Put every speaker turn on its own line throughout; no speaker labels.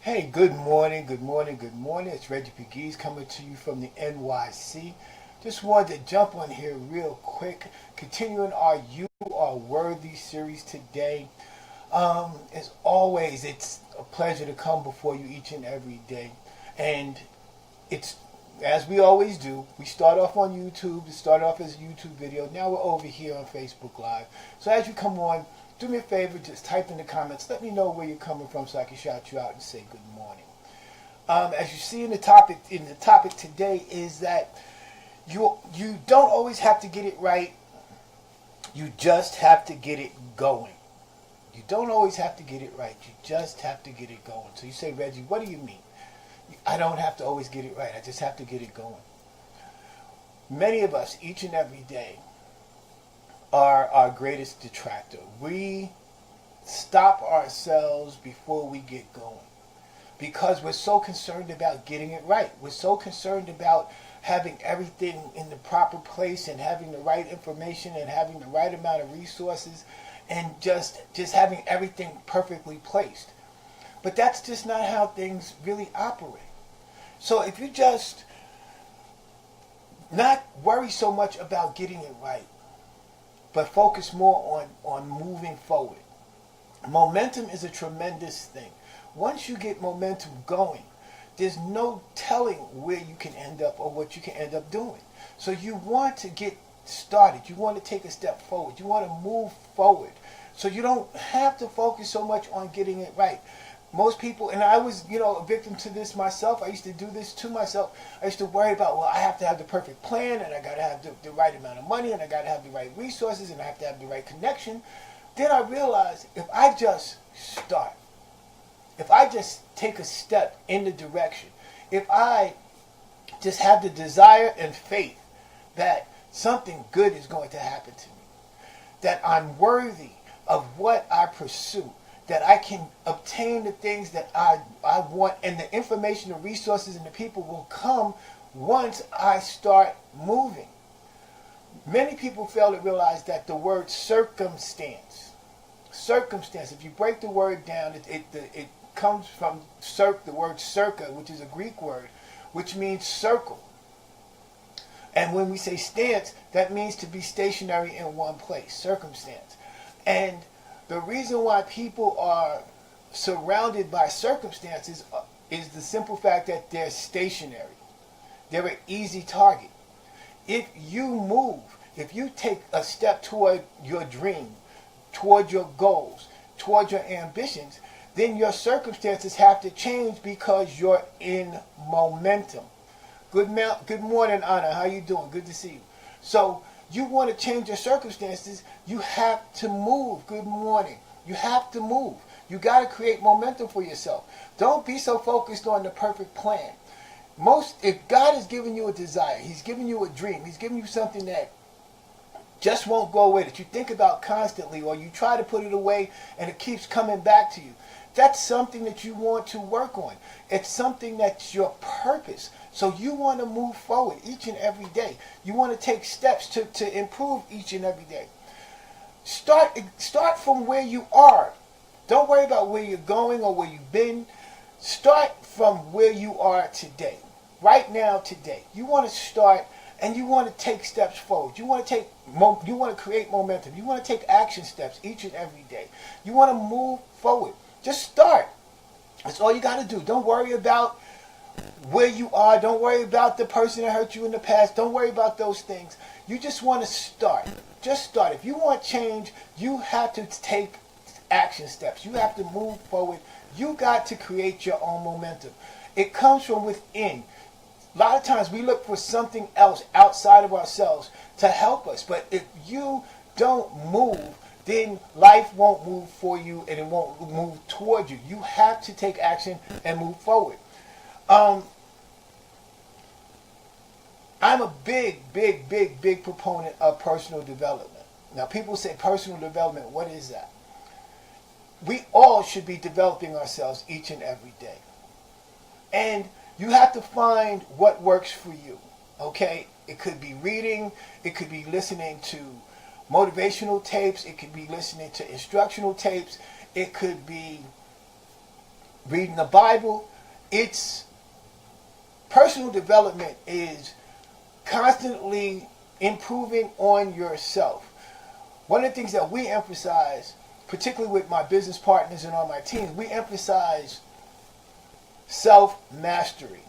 Hey, good morning, good morning, good morning. It's Reggie Pegues coming to you from the NYC. Just wanted to jump on here real quick. Continuing our You Are Worthy series today. As always, it's a pleasure to come before you each and every day. And it's, as we always do, we start off on YouTube. We start off as a YouTube video. Now we're over here on Facebook Live. So as you come on, do me a favor, just type in the comments. Let me know where you're coming from so I can shout you out and say good morning. As you see in the topic today is that you don't always have to get it right. You just have to get it going. You don't always have to get it right. You just have to get it going. So you say, Reggie, what do you mean? I don't have to always get it right. I just have to get it going. Many of us, each and every day, are our greatest detractor. We stop ourselves before we get going because we're so concerned about getting it right. We're so concerned about having everything in the proper place and having the right information and having the right amount of resources and just having everything perfectly placed. But that's just not how things really operate. So if you just not worry so much about getting it right, but focus more on moving forward. Momentum is a tremendous thing. Once you get momentum going, there's no telling where you can end up or what you can end up doing. So you want to get started. You want to take a step forward. You want to move forward. So you don't have to focus so much on getting it right. Most people, and I was, a victim to this myself. I used to do this to myself. I used to worry about, well, I have to have the perfect plan, and I got to have the right amount of money, and I got to have the right resources, and I have to have the right connection. Then I realized if I just start, if I just take a step in the direction, if I just have the desire and faith that something good is going to happen to me, that I'm worthy of what I pursue, that I can obtain the things that I want, and the information, the resources, and the people will come once I start moving. Many people fail to realize that the word circumstance, if you break the word down, it comes from the word circa, which is a Greek word, which means circle. And when we say stance, that means to be stationary in one place, circumstance. And the reason why people are surrounded by circumstances is the simple fact that they're stationary. They're an easy target. If you move, if you take a step toward your dream, toward your goals, toward your ambitions, then your circumstances have to change because you're in momentum. Good morning, Anna. How you doing? Good to see you. So you want to change your circumstances, you have to move. Good morning. You have to move. You got to create momentum for yourself. Don't be so focused on the perfect plan. If God has given you a desire, He's given you a dream, He's given you something that just won't go away, that you think about constantly, or you try to put it away and it keeps coming back to you. That's something that you want to work on. It's something that's your purpose. So you want to move forward each and every day. You want to take steps to improve each and every day. Start from where you are. Don't worry about where you're going or where you've been. Start from where you are today. Right now, today. You want to start and you want to take steps forward. You want to create momentum. You want to take action steps each and every day. You want to move forward. Just start. That's all you got to do. Don't worry about where you are. Don't worry about the person that hurt you in the past. Don't worry about those things. You just want to start. Just start. If you want change, you have to take action steps. You have to move forward. You got to create your own momentum. It comes from within. A lot of times we look for something else outside of ourselves to help us. But if you don't move, then life won't move for you and it won't move toward you. You have to take action and move forward. I'm a big proponent of personal development. Now, people say personal development, what is that? We all should be developing ourselves each and every day. And you have to find what works for you, okay? It could be reading, it could be listening to motivational tapes, it could be listening to instructional tapes, it could be reading the Bible. It's personal development is constantly improving on yourself. One of the things that we emphasize, particularly with my business partners and on my teams, we emphasize self-mastery,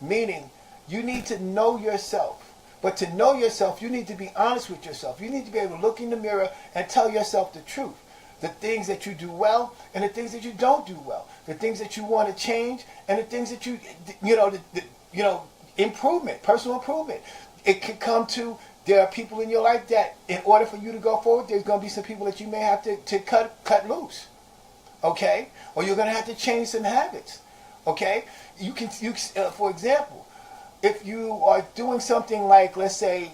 meaning you need to know yourself. But to know yourself, you need to be honest with yourself. You need to be able to look in the mirror and tell yourself the truth. The things that you do well and the things that you don't do well. The things that you want to change and the things that improvement, personal improvement. It can come to, there are people in your life that in order for you to go forward, there's going to be some people that you may have to cut loose. Okay? Or you're going to have to change some habits. Okay? For example, if you are doing something like, let's say,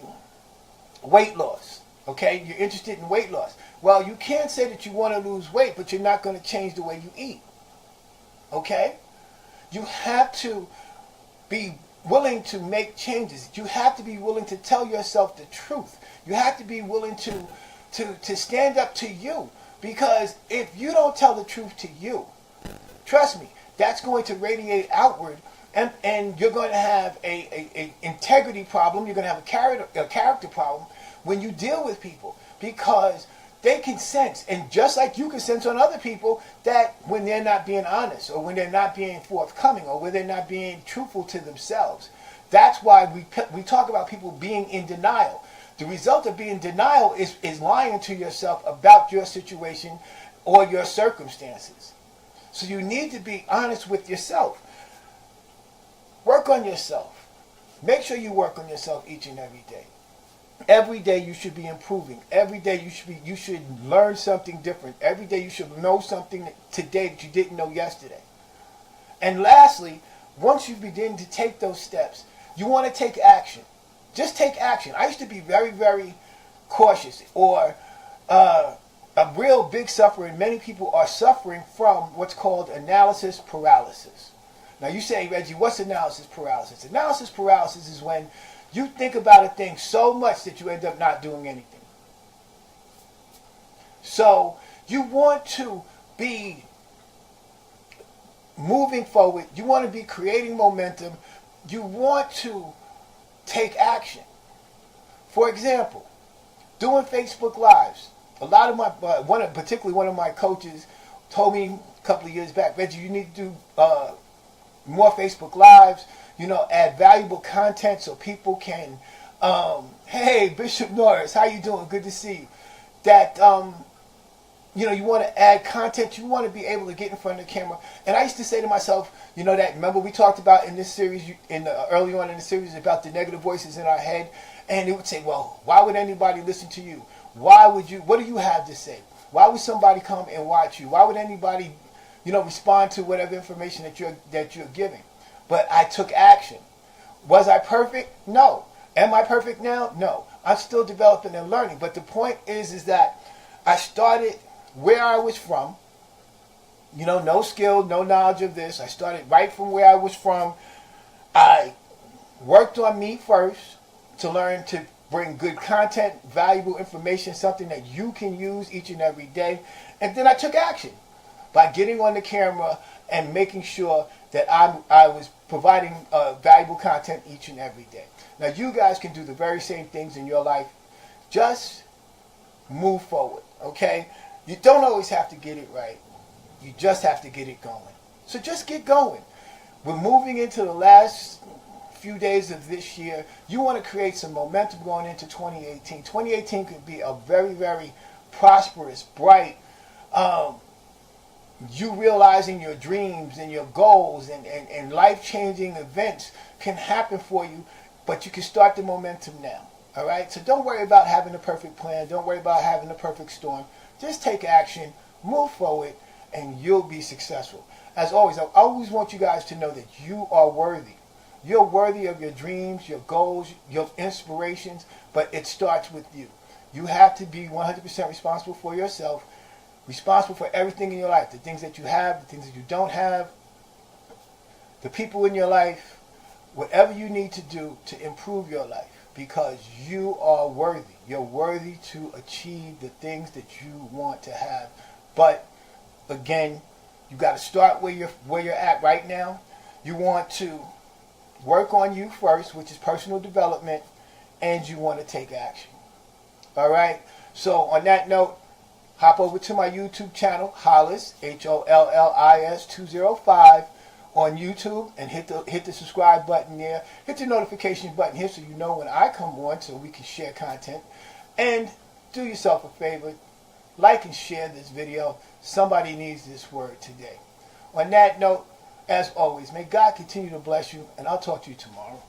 weight loss, okay, you're interested in weight loss. Well, you can't say that you want to lose weight, but you're not going to change the way you eat. Okay? You have to be willing to make changes. You have to be willing to tell yourself the truth. You have to be willing to stand up to you. Because if you don't tell the truth to you, trust me, that's going to radiate outward, and you're going to have a integrity problem. You're going to have a character problem when you deal with people, because they can sense, and just like you can sense on other people, that when they're not being honest, or when they're not being forthcoming, or when they're not being truthful to themselves. That's why we talk about people being in denial. The result of being in denial is lying to yourself about your situation or your circumstances. So you need to be honest with yourself. Work on yourself. Make sure you work on yourself each and every day. Every day you should be improving. Every day you should learn something different. Every day you should know something today that you didn't know yesterday. And lastly, once you begin to take those steps, you want to take action. Just take action. I used to be very, very cautious, or a real big sufferer, and many people are suffering from what's called analysis paralysis. Now you say, Reggie, what's analysis paralysis? Analysis paralysis is when you think about a thing so much that you end up not doing anything. So you want to be moving forward. You want to be creating momentum. You want to take action. For example, doing Facebook Lives. A lot of my, particularly one of my coaches told me a couple of years back, Reggie, you need to do more Facebook Lives. Add valuable content so people can, hey, Bishop Norris, how you doing? Good to see you. That, you want to add content. You want to be able to get in front of the camera. And I used to say to myself, that, remember we talked about in this series, early on in the series, about the negative voices in our head. And it would say, well, why would anybody listen to you? What do you have to say? Why would somebody come and watch you? Why would anybody, respond to whatever information that you're giving? But I took action. Was I perfect? No. Am I perfect now? No. I'm still developing and learning. But the point is that I started where I was from. No skill, no knowledge of this. I started right from where I was from. I worked on me first to learn to bring good content, valuable information, something that you can use each and every day. And then I took action by getting on the camera and making sure that I was providing valuable content each and every day. Now you guys can do the very same things in your life. Just move forward, okay? You don't always have to get it right. You just have to get it going. So just get going. We're moving into the last few days of this year. You want to create some momentum going into 2018. 2018 could be a very, very prosperous, bright, you realizing your dreams and your goals and life-changing events can happen for you, but you can start the momentum now. All right? So don't worry about having a perfect plan. Don't worry about having a perfect storm. Just take action, move forward, and you'll be successful. As always, I always want you guys to know that you are worthy. You're worthy of your dreams, your goals, your inspirations, but it starts with you. You have to be 100% responsible for yourself, responsible for everything in your life, the things that you have, the things that you don't have, the people in your life, whatever you need to do to improve your life, because you are worthy. You're worthy to achieve the things that you want to have. But again, You got to start where you're at right now. You want to work on you first, which is personal development, and you want to take action. All right? So on that note, hop over to my YouTube channel, Hollis, Hollis 205 on YouTube, and hit the subscribe button there. Hit the notification button here so you know when I come on, so we can share content. And do yourself a favor, like and share this video. Somebody needs this word today. On that note, as always, may God continue to bless you, and I'll talk to you tomorrow.